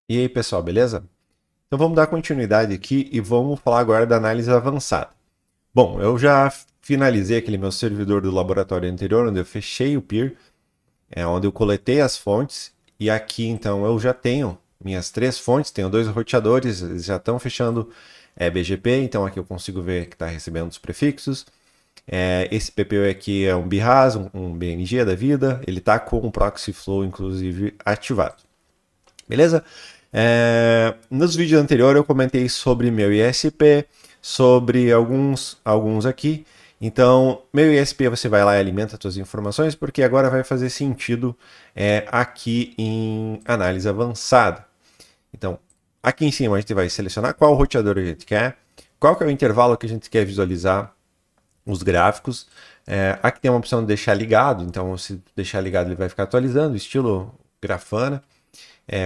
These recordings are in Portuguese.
E aí, pessoal, beleza? Então vamos dar continuidade aqui e vamos falar agora da análise avançada. Bom, eu já finalizei aquele meu servidor do laboratório anterior, onde eu fechei o peer, onde eu coletei as fontes, e aqui então eu já tenho minhas três fontes, tenho dois roteadores, eles já estão fechando BGP, então aqui eu consigo ver que está recebendo os prefixos. Esse PPU aqui é um BRAS, um BNG da vida, ele está com o proxy flow inclusive ativado. Beleza? Nos vídeos anteriores eu comentei sobre meu ISP, sobre alguns aqui. Então, meu ISP você vai lá e alimenta as suas informações, porque agora vai fazer sentido aqui em análise avançada. Então, aqui em cima a gente vai selecionar qual roteador a gente quer, qual que é o intervalo que a gente quer visualizar os gráficos. Aqui tem uma opção de deixar ligado, então se deixar ligado ele vai ficar atualizando, estilo Grafana.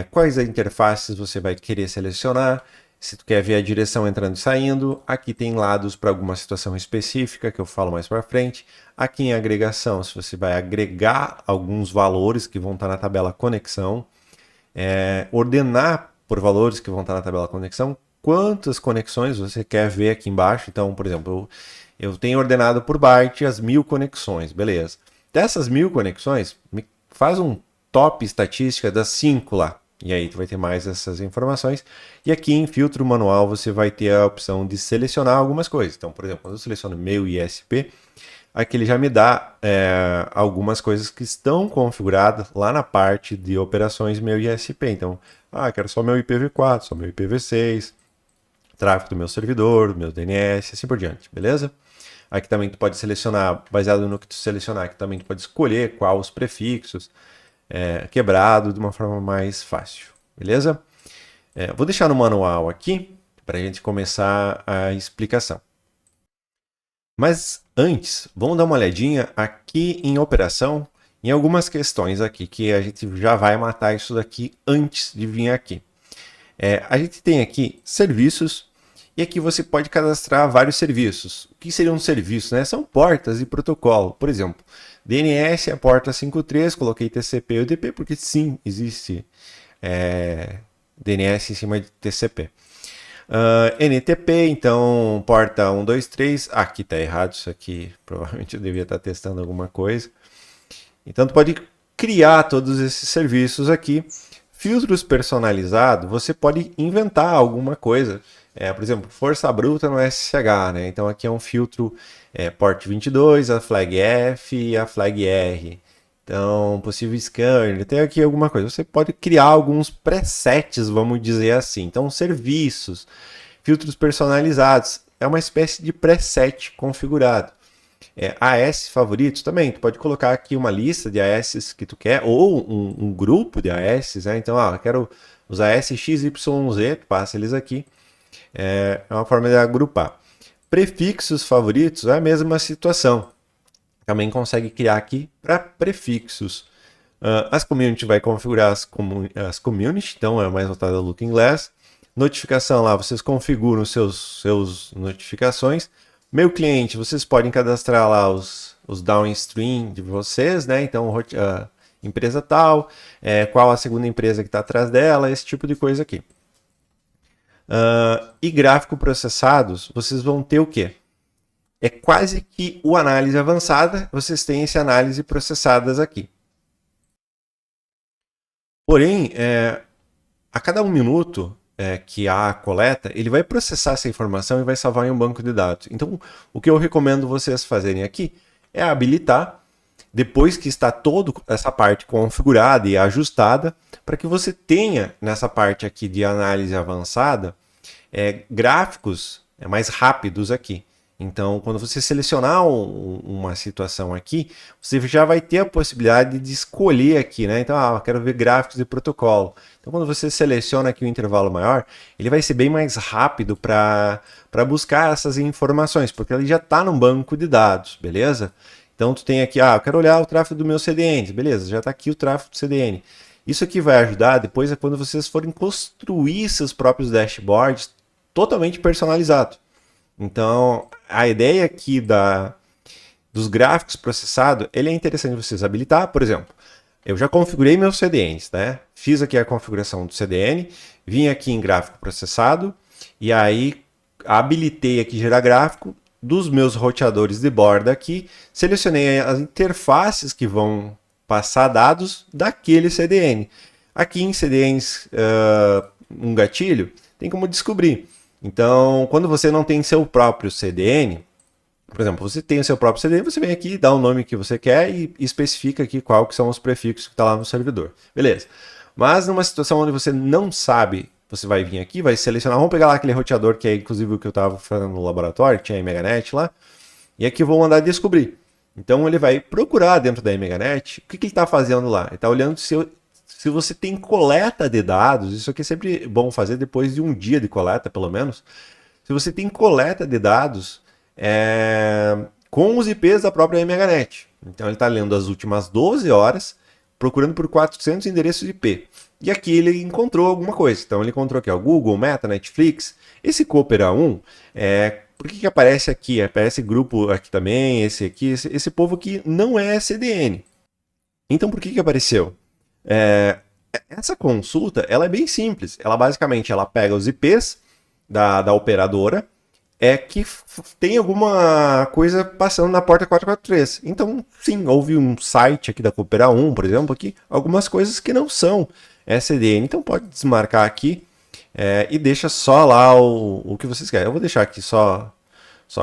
Quais interfaces você vai querer selecionar, se tu quer ver a direção entrando e saindo. Aqui tem lados para alguma situação específica, que eu falo mais para frente. Aqui em agregação, se você vai agregar alguns valores que vão estar na tabela conexão. Ordenar por valores que vão estar na tabela conexão. Quantas conexões você quer ver aqui embaixo. Então, por exemplo, eu tenho ordenado por byte as 1000 conexões, beleza. Dessas 1000 conexões, me faz um top estatística das 5 lá. E aí tu vai ter mais essas informações. E aqui em filtro manual você vai ter a opção de selecionar algumas coisas. Então, por exemplo, quando eu seleciono meu ISP, aqui ele já me dá algumas coisas que estão configuradas lá na parte de operações meu ISP. Então, quero só meu IPv4, só meu IPv6, tráfego do meu servidor, do meu DNS, assim por diante, beleza? Aqui também tu pode selecionar, baseado no que tu selecionar, aqui também tu pode escolher qual os prefixos, quebrado de uma forma mais fácil, beleza? Vou deixar no manual aqui para a gente começar a explicação. Mas antes, vamos dar uma olhadinha aqui em operação, em algumas questões aqui, que a gente já vai matar isso daqui antes de vir aqui. A gente tem aqui serviços, e aqui você pode cadastrar vários serviços. O que seriam serviços? Né? São portas e protocolo. Por exemplo, DNS é a porta 53, coloquei TCP e UDP, porque sim, existe DNS em cima de TCP. NTP, então, porta 123. Aqui está errado isso aqui, provavelmente eu devia estar testando alguma coisa. Então, tu pode criar todos esses serviços aqui. Filtros personalizados, você pode inventar alguma coisa. Por exemplo, força bruta no SSH, né? Então aqui é um filtro port 22, a flag F e a flag R. Então, possível scanner, tem aqui alguma coisa. Você pode criar alguns presets, vamos dizer assim. Então, serviços, filtros personalizados, é uma espécie de preset configurado. AS favoritos também, tu pode colocar aqui uma lista de AS que tu quer, ou um grupo de AS, né? Então, eu quero os AS XYZ, tu passa eles aqui. É uma forma de agrupar. Prefixos favoritos é a mesma situação. Também consegue criar aqui para prefixos. As community vai configurar as community, então é mais voltada ao Looking Glass. Notificação lá, vocês configuram seus notificações. Meu cliente, vocês podem cadastrar lá os downstream de vocês, né? Então, empresa tal, qual a segunda empresa que está atrás dela, esse tipo de coisa aqui. E gráfico processados, vocês vão ter o quê? É quase que o análise avançada, vocês têm esse análise processadas aqui. Porém, a cada 1 minuto que há a coleta, ele vai processar essa informação e vai salvar em um banco de dados. Então, o que eu recomendo vocês fazerem aqui é habilitar, depois que está toda essa parte configurada e ajustada, para que você tenha nessa parte aqui de análise avançada gráficos mais rápidos aqui. Então, quando você selecionar uma situação aqui, você já vai ter a possibilidade de escolher aqui, né? Então, eu quero ver gráficos de protocolo. Então, quando você seleciona aqui o intervalo maior, ele vai ser bem mais rápido para buscar essas informações, porque ele já está no banco de dados, beleza? Então, tu tem aqui, eu quero olhar o tráfego do meu CDN, beleza? Já está aqui o tráfego do CDN. Isso aqui vai ajudar depois quando vocês forem construir seus próprios dashboards totalmente personalizados. Então, a ideia aqui dos gráficos processados, ele é interessante vocês habilitar, por exemplo, Eu já configurei meus CDNs, né? Fiz aqui a configuração do CDN, vim aqui em gráfico processado e aí habilitei aqui gerar gráfico dos meus roteadores de borda aqui, selecionei as interfaces que vão passar dados daquele CDN. Aqui em CDNs, um gatilho, tem como descobrir. Então, quando você não tem seu próprio CDN, por exemplo, você tem o seu próprio CDN, você vem aqui, dá o nome que você quer e especifica aqui qual que são os prefixos que está lá no servidor. Beleza. Mas numa situação onde você não sabe, você vai vir aqui, vai selecionar, vamos pegar lá aquele roteador que é inclusive o que eu estava fazendo no laboratório, que tinha a Meganet lá, e aqui eu vou mandar descobrir. Então ele vai procurar dentro da Meganet o que ele está fazendo lá. Ele está olhando se você tem coleta de dados, isso aqui é sempre bom fazer depois de um dia de coleta, pelo menos. Se você tem coleta de dados com os IPs da própria Meganet. Então ele está lendo as últimas 12 horas, procurando por 400 endereços de IP. E aqui ele encontrou alguma coisa. Então ele encontrou aqui, ó, Google, Meta, Netflix. Esse Coopera 1, por que aparece aqui? Aparece grupo aqui também, esse aqui, esse povo aqui não é CDN. Então por que apareceu? Essa consulta ela é bem simples. Ela basicamente pega os IPs da operadora, que tem alguma coisa passando na porta 443. Então, sim, houve um site aqui da Coopera 1, por exemplo, aqui, algumas coisas que não são CDN. Então, pode desmarcar aqui e deixa só lá o que vocês querem. Eu vou deixar aqui só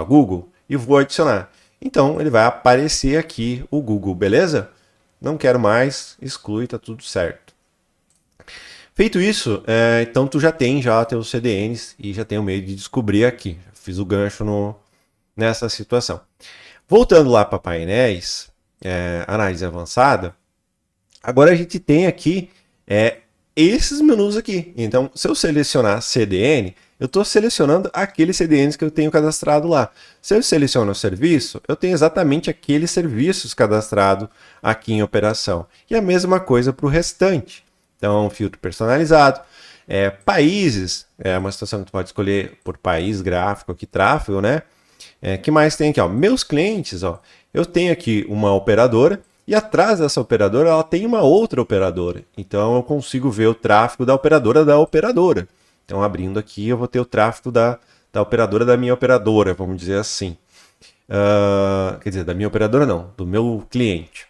Google e vou adicionar. Então, ele vai aparecer aqui o Google, beleza? Não quero mais, exclui, tá tudo certo. Feito isso, então tu já tem teus CDNs e já tem o meio de descobrir aqui. Fiz o gancho nessa situação. Voltando lá para painéis, análise avançada, agora a gente tem aqui esses menus aqui. Então, se eu selecionar CDN, eu estou selecionando aqueles CDNs que eu tenho cadastrado lá. Se eu seleciono o serviço, eu tenho exatamente aqueles serviços cadastrados aqui em operação. E a mesma coisa para o restante. Então, filtro personalizado. Países, uma situação que tu pode escolher por país, gráfico aqui, tráfego, né? Que mais tem aqui? Ó, meus clientes, ó, eu tenho aqui uma operadora e atrás dessa operadora ela tem uma outra operadora. Então eu consigo ver o tráfego da operadora. Então abrindo aqui eu vou ter o tráfego da operadora da minha operadora, vamos dizer assim. Quer dizer, da minha operadora não, do meu cliente.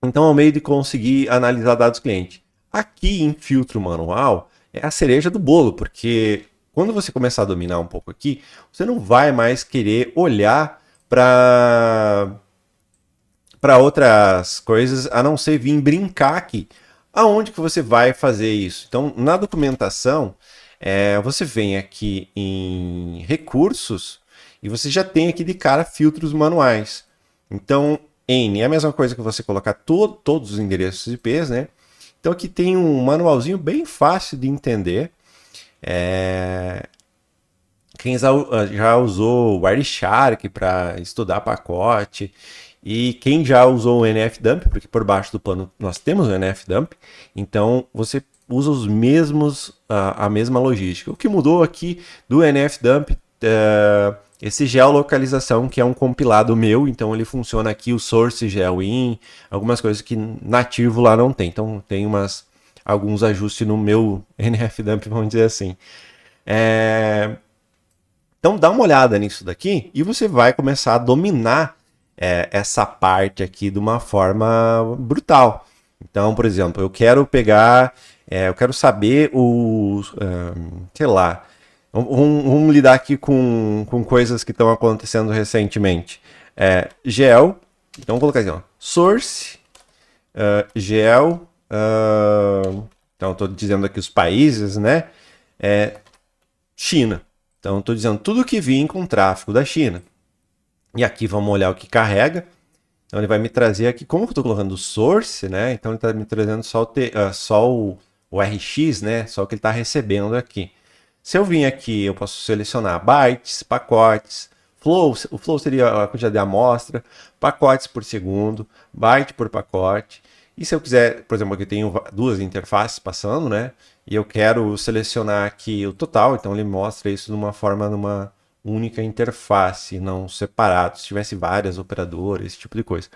Então é um meio de conseguir analisar dados cliente. Aqui em filtro manual é a cereja do bolo, porque quando você começar a dominar um pouco aqui, você não vai mais querer olhar para outras coisas, a não ser vir brincar aqui. Aonde que você vai fazer isso? Então, na documentação, você vem aqui em recursos e você já tem aqui de cara filtros manuais. Então, N é a mesma coisa que você colocar todos os endereços IPs, né? Então aqui tem um manualzinho bem fácil de entender. Quem já usou o Wireshark para estudar pacote e quem já usou o NFDump, porque por baixo do pano nós temos o NFDump, então você usa a mesma logística. O que mudou aqui do NFDump esse geolocalização, que é um compilado meu, então ele funciona aqui, o source geoin, algumas coisas que nativo lá não tem. Então tem alguns ajustes no meu NFDump, vamos dizer assim. Então dá uma olhada nisso daqui e você vai começar a dominar essa parte aqui de uma forma brutal. Então, por exemplo, eu quero saber sei lá, vamos lidar aqui com coisas que estão acontecendo recentemente. Gel, então vou colocar assim, ó, source, gel, então estou dizendo aqui os países, né? China. Então estou dizendo tudo que vem com tráfego da China. E aqui vamos olhar o que carrega. Então ele vai me trazer aqui, como eu estou colocando o source, né? Então ele está me trazendo só o RX, né? Só o que ele está recebendo aqui. Se eu vim aqui, eu posso selecionar bytes, pacotes, flow. O flow seria a quantidade de amostra, pacotes por segundo, byte por pacote. E se eu quiser, por exemplo, aqui eu tenho duas interfaces passando, né? E eu quero selecionar aqui o total, então ele mostra isso numa única interface, não separado. Se tivesse várias operadoras, esse tipo de coisa.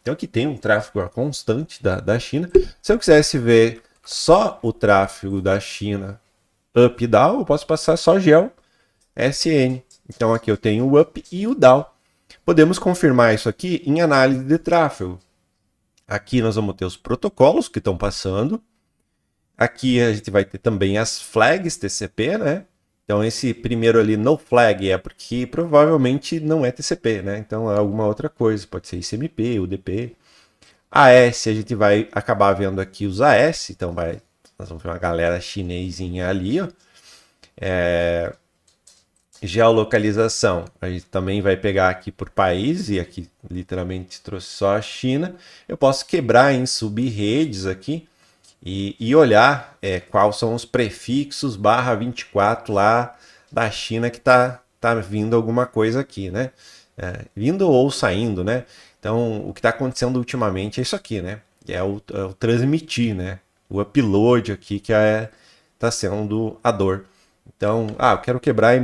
Então aqui tem um tráfego constante da China. Se eu quisesse ver só o tráfego da China up e down, eu posso passar só gel SN. Então aqui eu tenho o up e o down. Podemos confirmar isso aqui em análise de tráfego. Aqui nós vamos ter os protocolos que estão passando. Aqui a gente vai ter também as flags TCP, né? Então esse primeiro ali, no flag, é porque provavelmente não é TCP, né? Então é alguma outra coisa, pode ser ICMP, UDP. AS, a gente vai acabar vendo aqui os AS, então nós vamos ver uma galera chinesinha ali, ó. Geolocalização, a gente também vai pegar aqui por país, e aqui literalmente trouxe só a China. Eu posso quebrar em sub-redes aqui e olhar quais são os prefixos /24 lá da China que tá vindo alguma coisa aqui, né? Vindo ou saindo, né? Então, o que está acontecendo ultimamente é isso aqui, né? É o transmitir, né? O upload aqui que está sendo a dor. Então, eu quero quebrar em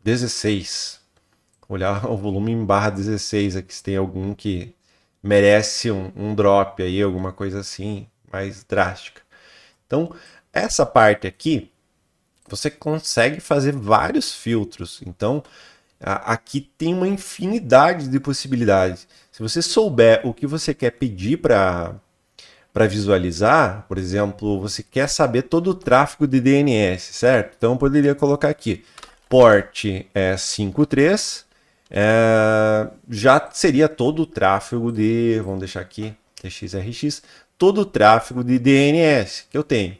/16. Olhar o volume em /16 aqui, se tem algum que merece um drop aí, alguma coisa assim, mais drástica. Então, essa parte aqui, você consegue fazer vários filtros. Então, aqui tem uma infinidade de possibilidades. Se você souber o que você quer pedir para visualizar, por exemplo, você quer saber todo o tráfego de DNS, certo? Então eu poderia colocar aqui, port 53, já seria todo o tráfego de, vamos deixar aqui, TXRX, todo o tráfego de DNS que eu tenho.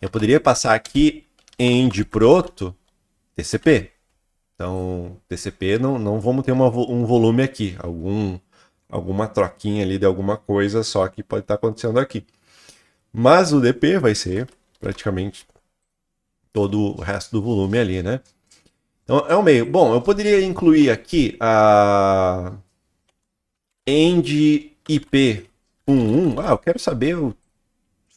Eu poderia passar aqui end proto TCP. Então, TCP não vamos ter um volume aqui, alguma troquinha ali de alguma coisa só que pode estar acontecendo aqui. Mas o DP vai ser praticamente todo o resto do volume ali, né? Então, é o meio. Bom, eu poderia incluir aqui a end IP 11. Eu quero saber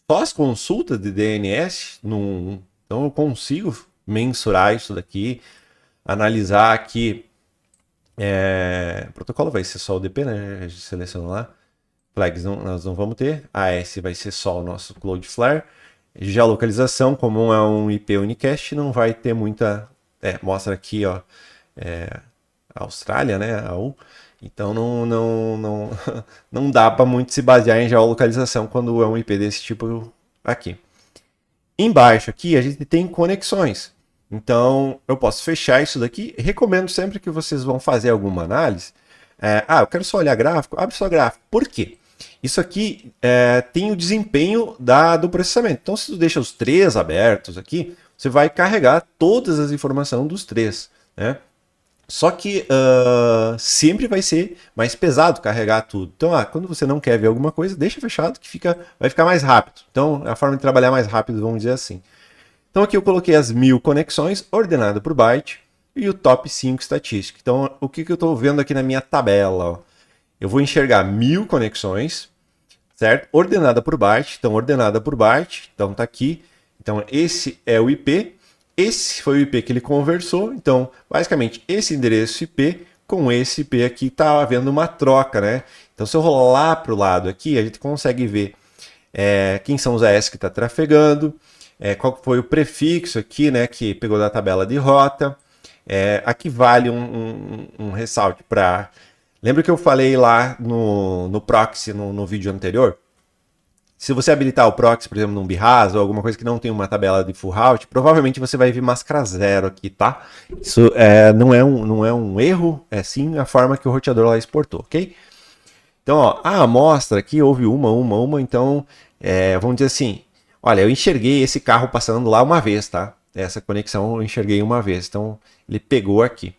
só as consultas de DNS no 11. Então, eu consigo mensurar isso daqui, analisar aqui. O protocolo vai ser só o DP, né? A gente seleciona lá. Flags nós não vamos ter. AS vai ser só o nosso Cloudflare. Geolocalização, como é um IP unicast, não vai ter muita. Mostra aqui, ó, Austrália, né? Então não dá para muito se basear em geolocalização quando é um IP desse tipo aqui. Embaixo aqui a gente tem conexões. Então, eu posso fechar isso daqui. Recomendo sempre que vocês vão fazer alguma análise. Eu quero só olhar gráfico. Abre só gráfico. Por quê? Isso aqui tem o desempenho do processamento. Então, se tu deixa os três abertos aqui, você vai carregar todas as informações dos três, né? Só que sempre vai ser mais pesado carregar tudo. Então, quando você não quer ver alguma coisa, deixa fechado que vai ficar mais rápido. Então, é a forma de trabalhar mais rápido, vamos dizer assim. Então aqui eu coloquei as 1000 conexões, ordenado por byte, e o top 5 estatística. Então o que eu estou vendo aqui na minha tabela? Ó? Eu vou enxergar 1000 conexões, certo? Ordenada por byte, então ordenada por byte, então tá aqui. Então esse é o IP, esse foi o IP que ele conversou, então basicamente esse endereço IP com esse IP aqui está havendo uma troca, né? Então se eu rolar para o lado aqui, a gente consegue ver quem são os AS que está trafegando, qual foi o prefixo aqui, né, que pegou da tabela de rota. Aqui vale um ressalto para... Lembra que eu falei lá no proxy, no vídeo anterior? Se você habilitar o proxy, por exemplo, num BIHAS ou alguma coisa que não tem uma tabela de full route, provavelmente você vai ver máscara zero aqui, tá? Isso não é um erro, é sim a forma que o roteador lá exportou, ok? Então, ó, a amostra aqui houve uma, então, vamos dizer assim, olha, eu enxerguei esse carro passando lá uma vez, tá? Essa conexão eu enxerguei uma vez, então ele pegou aqui.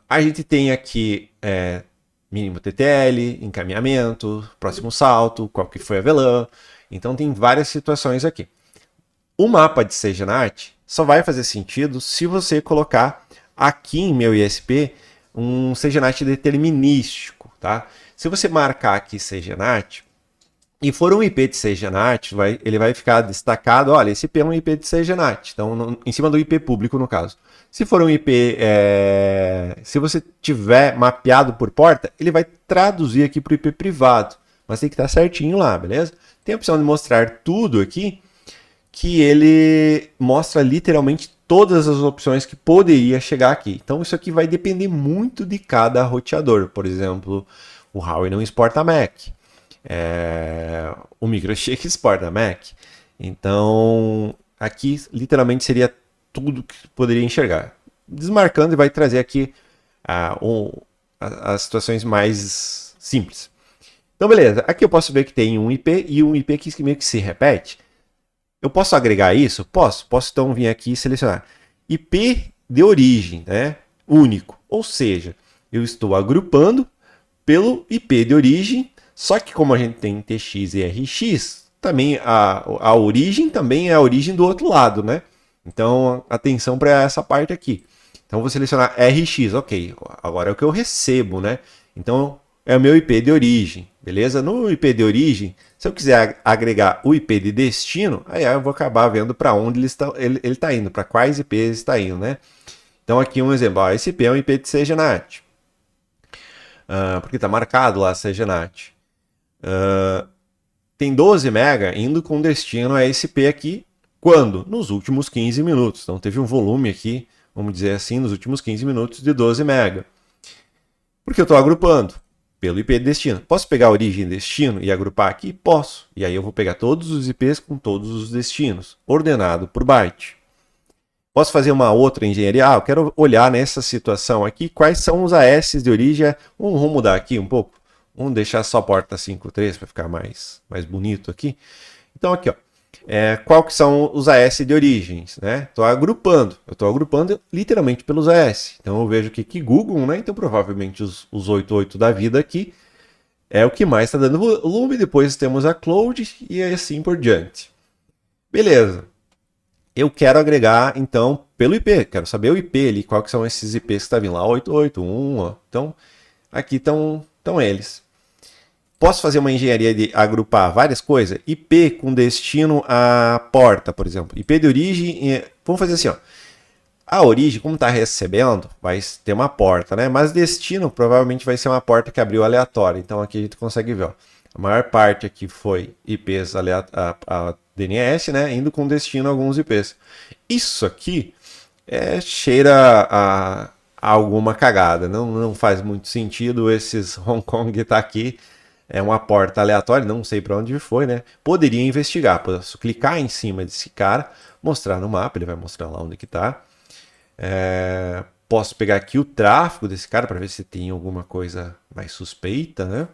A gente tem aqui mínimo TTL, encaminhamento, próximo salto, qual que foi a VLAN. Então tem várias situações aqui. O mapa de CGNAT só vai fazer sentido se você colocar aqui em meu ISP um CGNAT determinístico, tá? Se você marcar aqui CGNAT, e for um IP de CGNAT, ele vai ficar destacado, olha, esse IP é um IP de CGNAT, então em cima do IP público no caso. Se for um IP, se você tiver mapeado por porta, ele vai traduzir aqui para o IP privado, mas tem que estar certinho lá, beleza? Tem a opção de mostrar tudo aqui, que ele mostra literalmente todas as opções que poderia chegar aqui. Então isso aqui vai depender muito de cada roteador. Por exemplo, o Huawei não exporta Mac. O MicroShield exporta Mac. Então aqui literalmente seria tudo que poderia enxergar. Desmarcando e vai trazer aqui as situações mais simples. Então beleza, aqui eu posso ver que tem um IP e um IP que meio que se repete. Eu posso agregar isso? Posso. Posso então vir aqui e selecionar IP de origem, né? Único. Ou seja, eu estou agrupando pelo IP de origem, só que como a gente tem TX e RX, também a origem também é a origem do outro lado, né? Então, atenção para essa parte aqui. Então, vou selecionar RX, ok. Agora é o que eu recebo, né? Então, é o meu IP de origem, beleza? No IP de origem, se eu quiser agregar o IP de destino, aí eu vou acabar vendo para onde ele está indo, para quais IPs está indo, né? Então aqui um exemplo, ó, esse IP é um IP de CGNAT, porque está marcado lá CGNAT. Tem 12 MB indo com destino a esse IP aqui, quando? Nos últimos 15 minutos. Então teve um volume aqui, vamos dizer assim, nos últimos 15 minutos de 12 MB. Porque eu estou agrupando pelo IP de destino. Posso pegar a origem e destino e agrupar aqui? Posso. E aí eu vou pegar todos os IPs com todos os destinos, ordenado por byte. Posso fazer uma outra engenharia? Eu quero olhar nessa situação aqui quais são os AS de origem. Vamos mudar aqui um pouco. Vamos deixar só a porta 5.3 para ficar mais bonito aqui. Então aqui, ó. Qual que são os AS de origens, né? Estou agrupando. Eu estou agrupando literalmente pelos AS. Então eu vejo que Google, né? Então provavelmente os 88 da vida aqui é o que mais está dando volume. Depois temos a Cloud e assim por diante. Beleza. Eu quero agregar, então, pelo IP. Quero saber o IP ali, qual que são esses IPs que está vindo lá, 881, ó. Então, aqui estão eles. Posso fazer uma engenharia de agrupar várias coisas? IP com destino à porta, por exemplo. IP de origem. Vamos fazer assim, ó. A origem, como está recebendo, vai ter uma porta, né? Mas destino provavelmente vai ser uma porta que abriu aleatória. Então aqui a gente consegue ver, ó. A maior parte aqui foi IPs a DNS, né? Indo com destino a alguns IPs. Isso aqui cheira a alguma cagada. Não faz muito sentido esses Hong Kong estar aqui. É uma porta aleatória, não sei para onde foi, né? Poderia investigar, posso clicar em cima desse cara, mostrar no mapa, ele vai mostrar lá onde que tá. Posso pegar aqui o tráfego desse cara para ver se tem alguma coisa mais suspeita, né?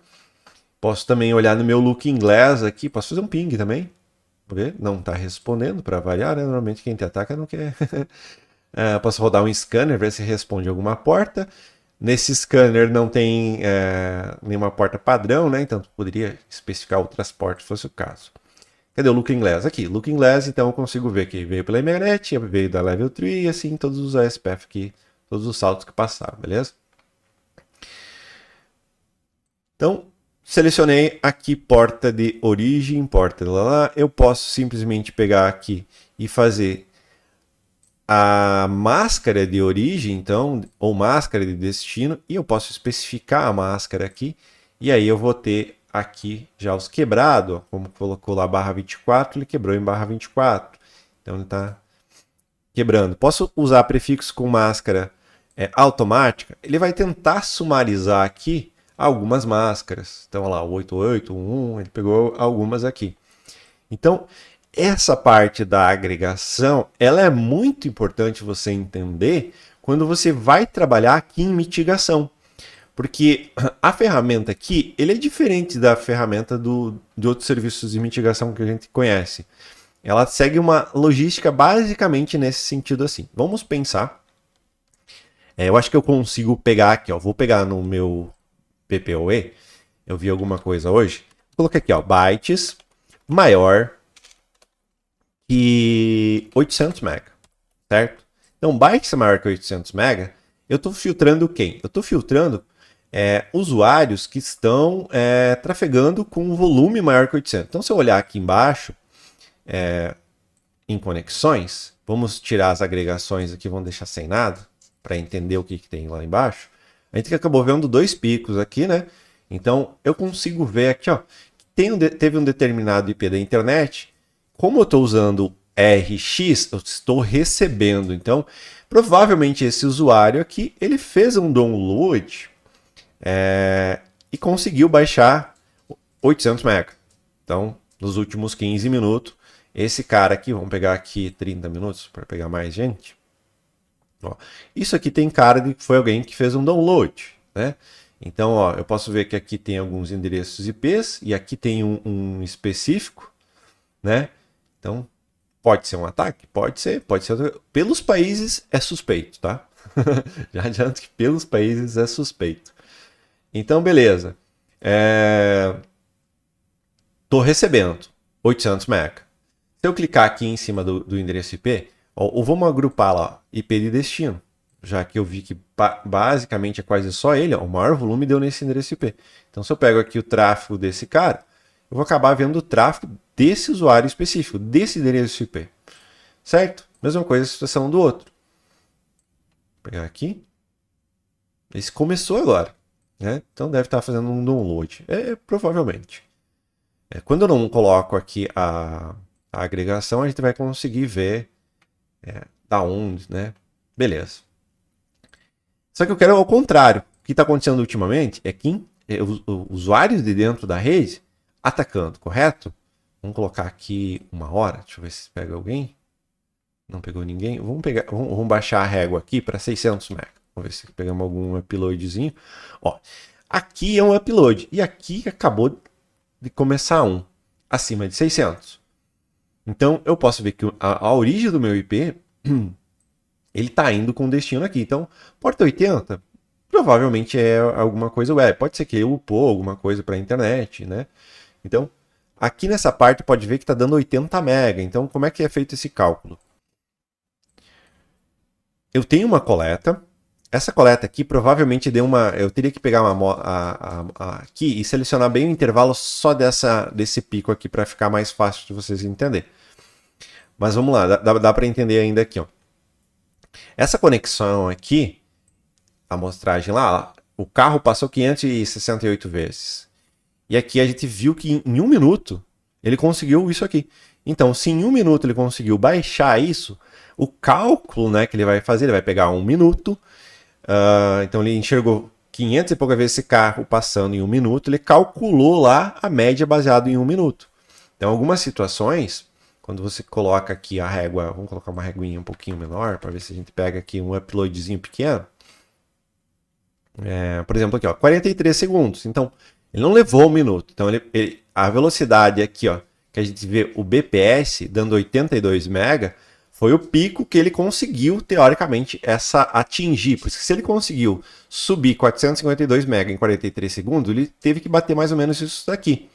Posso também olhar no meu Looking Glass aqui, posso fazer um ping também. Ver? Não está respondendo para variar, né? Normalmente quem te ataca não quer. Posso rodar um scanner, ver se responde alguma porta. Nesse scanner não tem nenhuma porta padrão, né? Então poderia especificar outras portas se fosse o caso. Cadê o Looking Glass? Aqui, Looking Glass, então eu consigo ver que veio pela Eminet, veio da Level 3 e assim todos os ASPF aqui, todos os saltos que passaram, beleza? Então, selecionei aqui porta de origem, porta de lá. Eu posso simplesmente pegar aqui e fazer a máscara de origem, então, ou máscara de destino, e eu posso especificar a máscara aqui, e aí eu vou ter aqui já os quebrados, como colocou lá barra 24, ele quebrou em barra 24, então ele está quebrando. Posso usar prefixo com máscara automática, ele vai tentar sumarizar aqui algumas máscaras, então olha lá, o 8811, ele pegou algumas aqui. Então, essa parte da agregação, ela é muito importante você entender quando você vai trabalhar aqui em mitigação. Porque a ferramenta aqui, ele é diferente da ferramenta de outros serviços de mitigação que a gente conhece. Ela segue uma logística basicamente nesse sentido assim. Vamos pensar. Eu acho que eu consigo pegar aqui, ó. Vou pegar no meu PPoE. Eu vi alguma coisa hoje. Vou colocar aqui, ó, bytes maior que 800 MB, certo? Então, bytes maior que 800 MB, eu estou filtrando quem? Eu estou filtrando usuários que estão trafegando com um volume maior que 800. Então, se eu olhar aqui embaixo, em conexões, vamos tirar as agregações aqui, vamos deixar sem nada, para entender o que tem lá embaixo. A gente acabou vendo 2 picos aqui, né? Então, eu consigo ver aqui, ó, teve um determinado IP da internet. Como eu estou usando RX, eu estou recebendo. Então, provavelmente esse usuário aqui, ele fez um download e conseguiu baixar 800 MB. Então, nos últimos 15 minutos, esse cara aqui, vamos pegar aqui 30 minutos para pegar mais gente. Ó, isso aqui tem cara de que foi alguém que fez um download, né? Então, ó, eu posso ver que aqui tem alguns endereços IPs e aqui tem um específico, né? Então, pode ser um ataque? Pode ser. Pelos países é suspeito, tá? Já adianto que pelos países é suspeito. Então, beleza. Tô recebendo 800 MB. Se eu clicar aqui em cima do endereço IP, ou vamos agrupar lá, IP de destino, já que eu vi que basicamente é quase só ele, ó, o maior volume deu nesse endereço IP. Então, se eu pego aqui o tráfego desse cara, eu vou acabar vendo o tráfego desse usuário específico, desse endereço IP. Certo? Mesma coisa a situação do outro. Vou pegar aqui. Esse começou agora, né? Então deve estar fazendo um download. Provavelmente. Quando eu não coloco aqui a agregação, a gente vai conseguir ver da onde, né? Beleza. Só que eu quero ao contrário. O que está acontecendo ultimamente é que os usuários de dentro da rede atacando, correto? Vamos colocar aqui 1 hora. Deixa eu ver se pega alguém. Não pegou ninguém. Vamos baixar a régua aqui para 600 MB. Vamos ver se pegamos algum uploadzinho. Ó, aqui é um upload. E aqui acabou de começar acima de 600. Então, eu posso ver que a origem do meu IP, ele está indo com destino aqui. Então, porta 80, provavelmente é alguma coisa web. Pode ser que ele upou alguma coisa para a internet, né? Então, aqui nessa parte pode ver que está dando 80 MB. Então, como é que é feito esse cálculo? Eu tenho uma coleta. Essa coleta aqui provavelmente deu uma... Eu teria que pegar aqui e selecionar bem o intervalo só desse pico aqui para ficar mais fácil de vocês entenderem. Mas vamos lá, dá para entender ainda aqui, ó. Essa conexão aqui, a amostragem lá, o carro passou 568 vezes. E aqui a gente viu que em 1 minuto ele conseguiu isso aqui. Então, se em 1 minuto ele conseguiu baixar isso, o cálculo, né, que ele vai fazer, ele vai pegar 1 minuto. Então ele enxergou 500 e poucas vezes esse carro passando em 1 minuto, ele calculou lá a média baseado em 1 minuto. Então, algumas situações, quando você coloca aqui a régua, vamos colocar uma réguinha um pouquinho menor, para ver se a gente pega aqui um uploadzinho pequeno. Por exemplo, aqui, ó, 43 segundos. Então, ele não levou 1 minuto. Então, a velocidade aqui, ó, que a gente vê o BPS dando 82 MB, foi o pico que ele conseguiu, teoricamente, atingir. Por isso que se ele conseguiu subir 452 MB em 43 segundos, ele teve que bater mais ou menos isso daqui.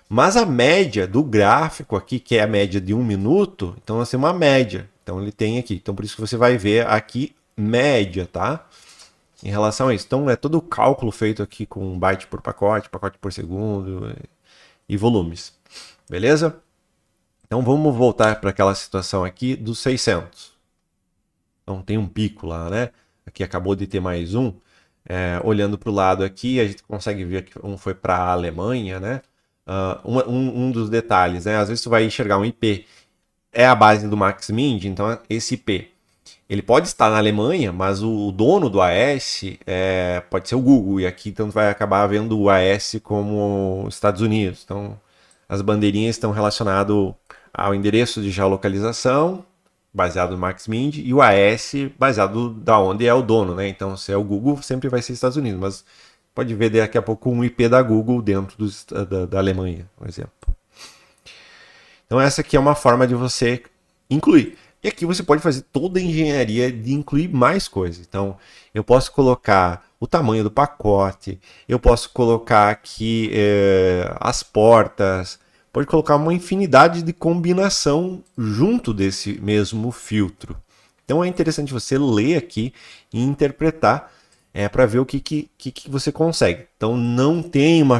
Mas a média do gráfico aqui, que é a média de 1 minuto, então vai ser uma média. Então ele tem aqui. Então por isso que você vai ver aqui média, tá? Em relação a isso. Então é todo o cálculo feito aqui com byte por pacote por segundo e volumes. Beleza? Então vamos voltar para aquela situação aqui dos 600. Então tem um pico lá, né? Aqui acabou de ter mais um. Olhando para o lado aqui, a gente consegue ver que um foi para a Alemanha, né? Um dos detalhes, né? Às vezes você vai enxergar um IP, é a base do MaxMind, então esse IP, ele pode estar na Alemanha, mas o dono do AS pode ser o Google, e aqui então vai acabar vendo o AS como Estados Unidos. Então as bandeirinhas estão relacionadas ao endereço de geolocalização, baseado no MaxMind, e o AS baseado da onde é o dono, né? Então se é o Google, sempre vai ser Estados Unidos, mas pode ver daqui a pouco um IP da Google dentro da Alemanha, por exemplo. Então essa aqui é uma forma de você incluir. E aqui você pode fazer toda a engenharia de incluir mais coisas. Então eu posso colocar o tamanho do pacote, eu posso colocar aqui as portas, pode colocar uma infinidade de combinação junto desse mesmo filtro. Então é interessante você ler aqui e interpretar para ver o que você consegue. Então não tem uma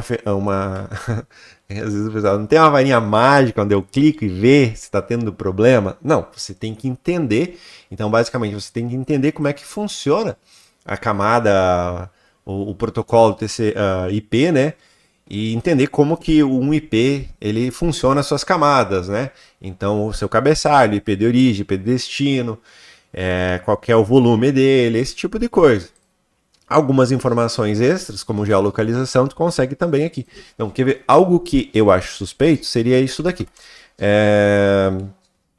às vezes o pessoal não tem uma varinha mágica onde eu clico e ver se está tendo problema. Não, você tem que entender. Então basicamente você tem que entender como é que funciona a camada, o protocolo TC, IP, né? E entender como que um IP ele funciona as suas camadas, né? Então o seu cabeçalho, IP de origem, IP de destino, qual que é o volume dele, esse tipo de coisa. Algumas informações extras, como geolocalização, tu consegue também aqui. Então, quer ver? Algo que eu acho suspeito seria isso daqui.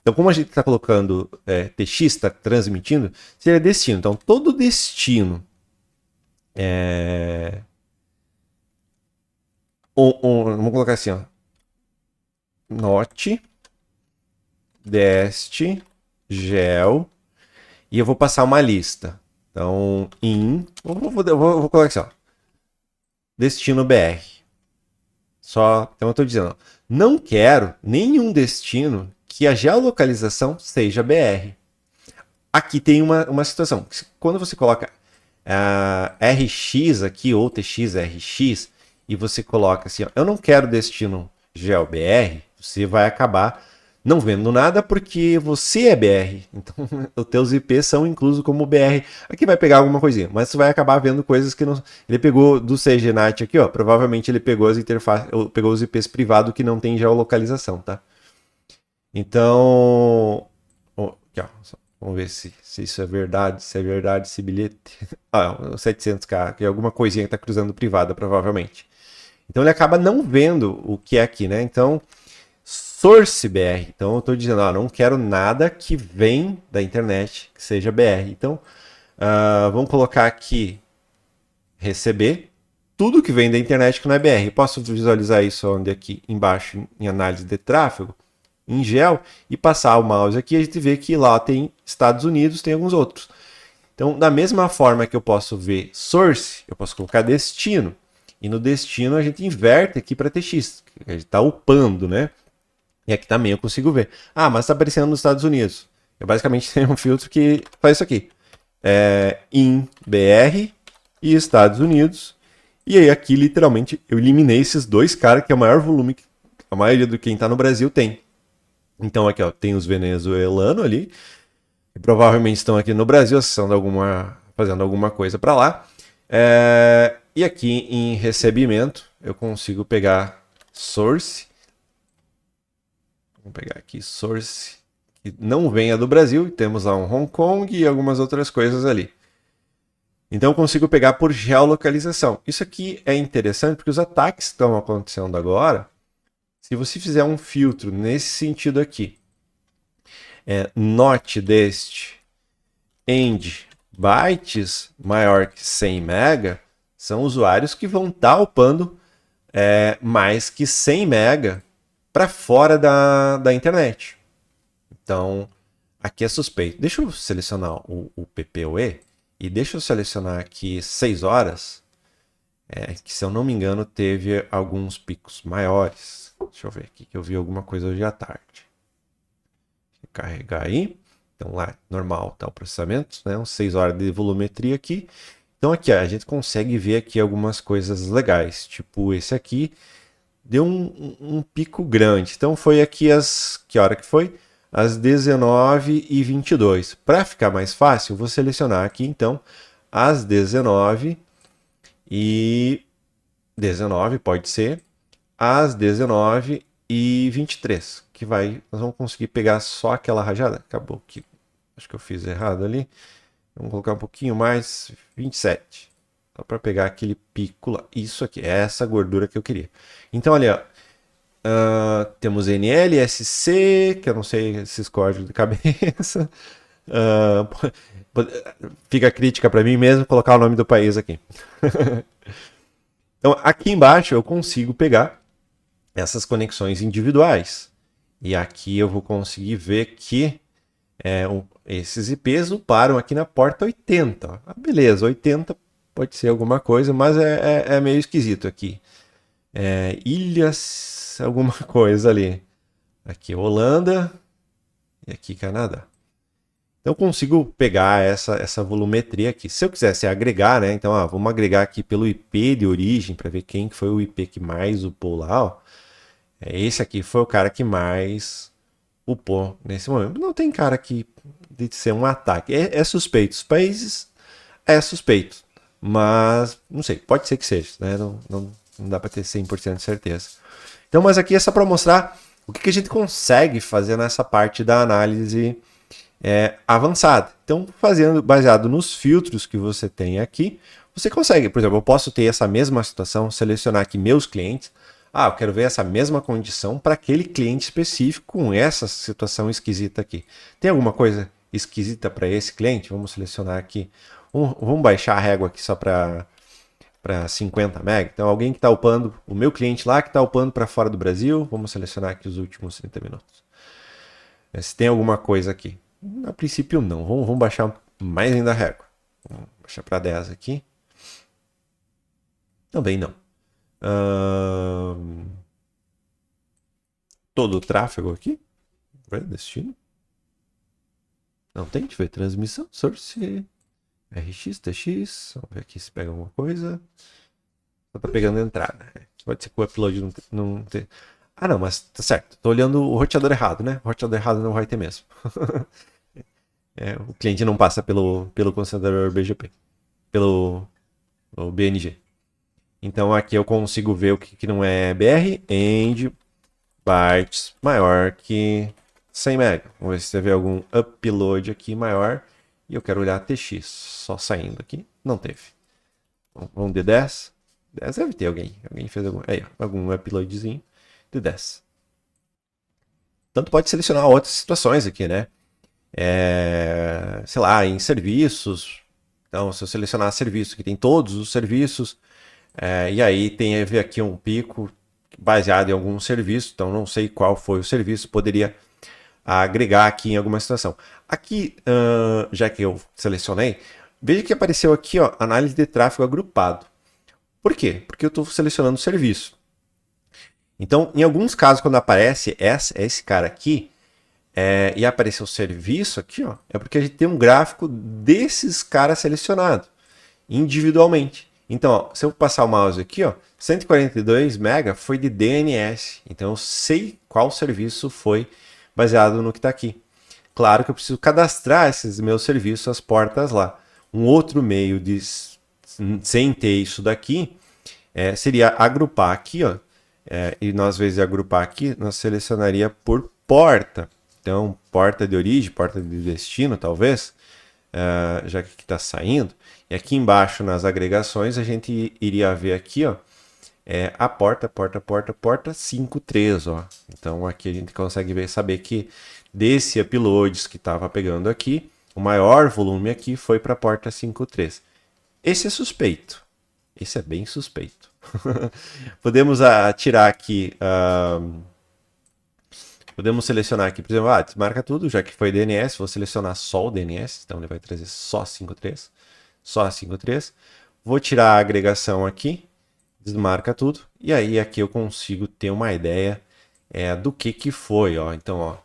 Então, como a gente está colocando TX, está transmitindo, seria destino. Então, todo destino vamos colocar assim, ó. Note, dest, gel, e eu vou passar uma lista. Então, vou colocar assim, ó. Destino BR. Então eu estou dizendo, ó, não quero nenhum destino que a geolocalização seja BR. Aqui tem uma situação. Quando você coloca RX aqui, ou TXRX, e você coloca assim, ó, eu não quero destino GeoBR, você vai acabar não vendo nada porque você é BR. Então, os teus IPs são inclusos como BR. Aqui vai pegar alguma coisinha, mas você vai acabar vendo coisas que não... Ele pegou do CGNAT aqui, ó, provavelmente ele pegou as interfaces, pegou os IPs privados que não tem geolocalização, tá? Então, aqui, ó, vamos ver se isso é verdade, esse bilhete. O 700k, que é alguma coisinha que está cruzando privada, provavelmente. Então ele acaba não vendo o que é aqui, né? Então, source BR. Então eu estou dizendo, não quero nada que vem da internet que seja BR. Então, vamos colocar aqui receber tudo que vem da internet que não é BR. Posso visualizar isso onde aqui embaixo em análise de tráfego, em gel, e passar o mouse aqui, a gente vê que lá tem Estados Unidos, tem alguns outros. Então, da mesma forma que eu posso ver source, eu posso colocar destino. E no destino a gente inverte aqui para TX, a gente está upando, né? E aqui também eu consigo ver. Mas está aparecendo nos Estados Unidos. Eu basicamente tenho um filtro que faz isso aqui. In BR e Estados Unidos. E aí aqui, literalmente, eu eliminei esses dois caras, que é o maior volume que a maioria do quem está no Brasil tem. Então aqui, ó, tem os venezuelanos ali, que provavelmente estão aqui no Brasil fazendo alguma coisa para lá. E aqui em recebimento, eu consigo pegar source. Vamos pegar aqui source, que não venha do Brasil. Temos lá um Hong Kong e algumas outras coisas ali. Então eu consigo pegar por geolocalização. Isso aqui é interessante porque os ataques que estão acontecendo agora, se você fizer um filtro nesse sentido aqui, not dest end bytes maior que 100 mega, são usuários que vão estar upando mais que 100 mega para fora da internet. Então, aqui é suspeito. Deixa eu selecionar o PPoE e deixa eu selecionar aqui 6 horas, que se eu não me engano teve alguns picos maiores. Deixa eu ver aqui que eu vi alguma coisa hoje à tarde. Vou carregar aí. Então lá, normal, tá o processamento, né? Uns 6 horas de volumetria aqui. Então aqui, ó, a gente consegue ver aqui algumas coisas legais. Tipo esse aqui, deu um pico grande. Então foi aqui que hora que foi? Às 19h22. Para ficar mais fácil, eu vou selecionar aqui então às 19h19, pode ser, às 19h23, que nós vamos conseguir pegar só aquela rajada. Acabou que acho que eu fiz errado ali. Vamos colocar um pouquinho mais, 27. Só para pegar aquele pico lá. Isso aqui, é essa gordura que eu queria. Então, olha, temos NLSC, que eu não sei esses códigos de cabeça. Fica a crítica para mim mesmo colocar o nome do país aqui. Então, aqui embaixo eu consigo pegar essas conexões individuais. E aqui eu vou conseguir ver que esses IPs uparam aqui na porta 80. Beleza, 80 pode ser alguma coisa, mas é meio esquisito aqui. Ilhas, alguma coisa ali. Aqui Holanda e aqui Canadá. Então eu consigo pegar essa volumetria aqui. Se eu quisesse agregar, né? Então, vamos agregar aqui pelo IP de origem para ver quem foi o IP que mais upou lá, ó. Esse aqui foi o cara que mais upou nesse momento. Não tem cara que de ser um ataque. É suspeito. Os países é suspeito. Mas, não sei, pode ser que seja, né? Não dá para ter 100% de certeza. Então, mas aqui é só para mostrar o que a gente consegue fazer nessa parte da análise avançada. Então, baseado nos filtros que você tem aqui, você consegue, por exemplo, eu posso ter essa mesma situação, selecionar aqui meus clientes. Eu quero ver essa mesma condição para aquele cliente específico com essa situação esquisita aqui. Tem alguma coisa esquisita para esse cliente? Vamos selecionar aqui. Vamos baixar a régua aqui só para 50 MB. Então, alguém que está upando, o meu cliente lá que está upando para fora do Brasil, vamos selecionar aqui os últimos 30 minutos. Se tem alguma coisa aqui. A princípio não. Vamos baixar mais ainda a régua. Vamos baixar para 10 aqui. Também não. Todo o tráfego aqui. Destino. Não tem, deixa eu ver. Transmissão, source, RX, TX. Vamos ver aqui se pega alguma coisa. Só tá pegando a entrada. Pode ser que o upload não tenha. Não, mas tá certo. Tô olhando o roteador errado, né? O roteador errado não vai ter mesmo. O cliente não passa pelo concentrador BGP. Pelo BNG. Então aqui eu consigo ver o que não é BR. End bytes maior que 100 MB. Vamos ver se você vê algum upload aqui maior. E eu quero olhar TX. Só saindo aqui. Não teve. Vamos de 10. 10 deve ter alguém. Alguém fez algum uploadzinho de 10. Tanto pode selecionar outras situações aqui, né? Sei lá, em serviços. Então, se eu selecionar serviço, que tem todos os serviços, e aí tem a ver aqui um pico baseado em algum serviço, então não sei qual foi o serviço, poderia agregar aqui em alguma situação. Aqui, já que eu selecionei, veja que apareceu aqui, ó, análise de tráfego agrupado. Por quê? Porque eu estou selecionando o serviço. Então, em alguns casos, quando aparece esse cara aqui, e aparecer o serviço aqui, ó, é porque a gente tem um gráfico desses caras selecionados individualmente. Então, ó, se eu passar o mouse aqui, ó, 142 MB foi de DNS. Então, eu sei qual serviço foi baseado no que está aqui. Claro que eu preciso cadastrar esses meus serviços, as portas lá. Um outro meio de sem ter isso daqui seria agrupar aqui, ó. E nós, às vezes, agrupar aqui, nós selecionaria por porta. Então, porta de origem, porta de destino, talvez, já que está saindo. E aqui embaixo, nas agregações, a gente iria ver aqui, ó, a porta 53, ó. Então, aqui a gente consegue saber que desse uploads que estava pegando aqui, o maior volume aqui foi para a porta 53. Esse é suspeito. Esse é bem suspeito. Podemos tirar aqui... podemos selecionar aqui, por exemplo, desmarca tudo, já que foi DNS, vou selecionar só o DNS, então ele vai trazer só 53, só 53. Vou tirar a agregação aqui, desmarca tudo, e aí aqui eu consigo ter uma ideia do que foi, ó. Então, ó,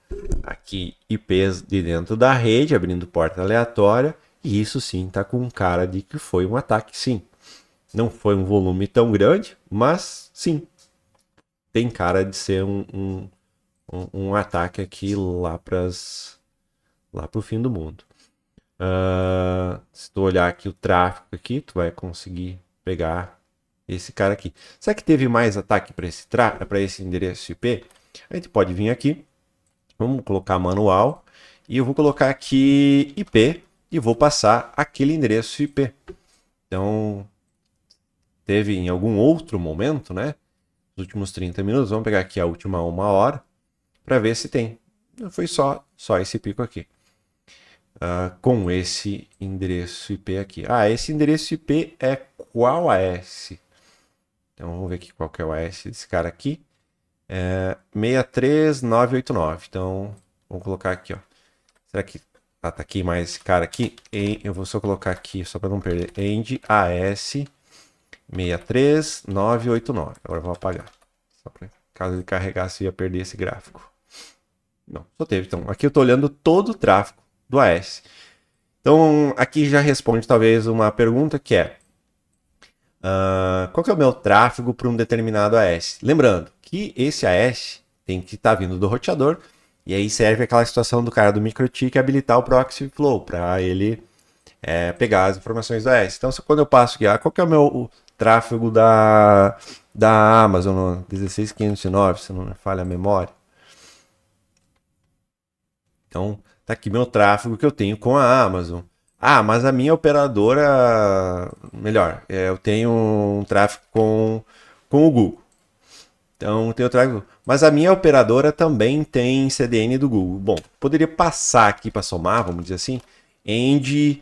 aqui IPs de dentro da rede, abrindo porta aleatória, e isso sim tá com cara de que foi um ataque, sim. Não foi um volume tão grande, mas sim, tem cara de ser um ataque aqui lá para o fim do mundo. Se tu olhar aqui o tráfego aqui, tu vai conseguir pegar esse cara aqui. Será que teve mais ataque para esse endereço IP? A gente pode vir aqui, vamos colocar manual, e eu vou colocar aqui IP e vou passar aquele endereço IP. Então, teve em algum outro momento, né? Nos últimos 30 minutos, vamos pegar aqui a última 1 hora, para ver se tem. Não foi só esse pico aqui. Com esse endereço IP aqui. Esse endereço IP é qual AS? Então vamos ver aqui qual que é o AS desse cara aqui. 63989. Então vamos colocar aqui, ó. Será que tá aqui mais esse cara aqui? Eu vou só colocar aqui, só para não perder. End AS 63989. Agora eu vou apagar. Só para caso ele carregasse, eu ia perder esse gráfico. Não, só teve. Então, aqui eu estou olhando todo o tráfego do AS. Então, aqui já responde talvez uma pergunta que é qual que é o meu tráfego para um determinado AS? Lembrando que esse AS tem que estar vindo do roteador, e aí serve aquela situação do cara do MikroTik habilitar o Proxy Flow para ele pegar as informações do AS. Então, quando eu passo aqui, qual que é o meu tráfego da Amazon 16509, se não me falha a memória. Então, tá aqui meu tráfego que eu tenho com a Amazon. Mas a minha operadora, melhor, eu tenho um tráfego com o Google. Então, eu tenho tráfego. Mas a minha operadora também tem CDN do Google. Bom, poderia passar aqui para somar, vamos dizer assim, end,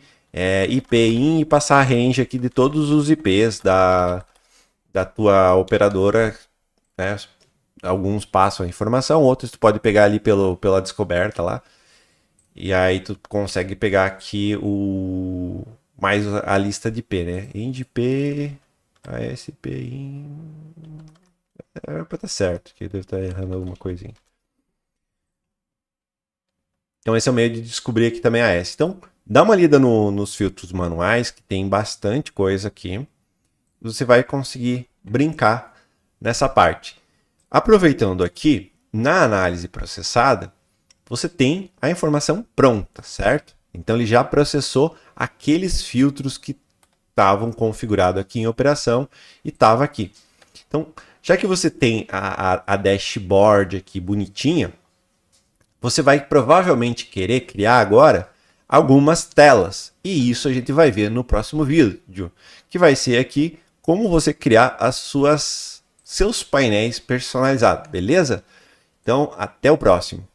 IP in e passar a range aqui de todos os IPs da tua operadora, né? Alguns passam a informação, outros tu pode pegar ali pela descoberta lá. E aí tu consegue pegar aqui mais a lista de IP, né? INDP, ASP, pra estar certo, que eu devo estar errando alguma coisinha. Então esse é o meio de descobrir aqui também a AS. Então dá uma lida nos filtros manuais, que tem bastante coisa aqui. Você vai conseguir brincar nessa parte. Aproveitando aqui, na análise processada, você tem a informação pronta, certo? Então ele já processou aqueles filtros que estavam configurados aqui em operação e estava aqui. Então, já que você tem a dashboard aqui bonitinha, você vai provavelmente querer criar agora algumas telas. E isso a gente vai ver no próximo vídeo, que vai ser aqui como você criar seus painéis personalizados, beleza? Então, até o próximo.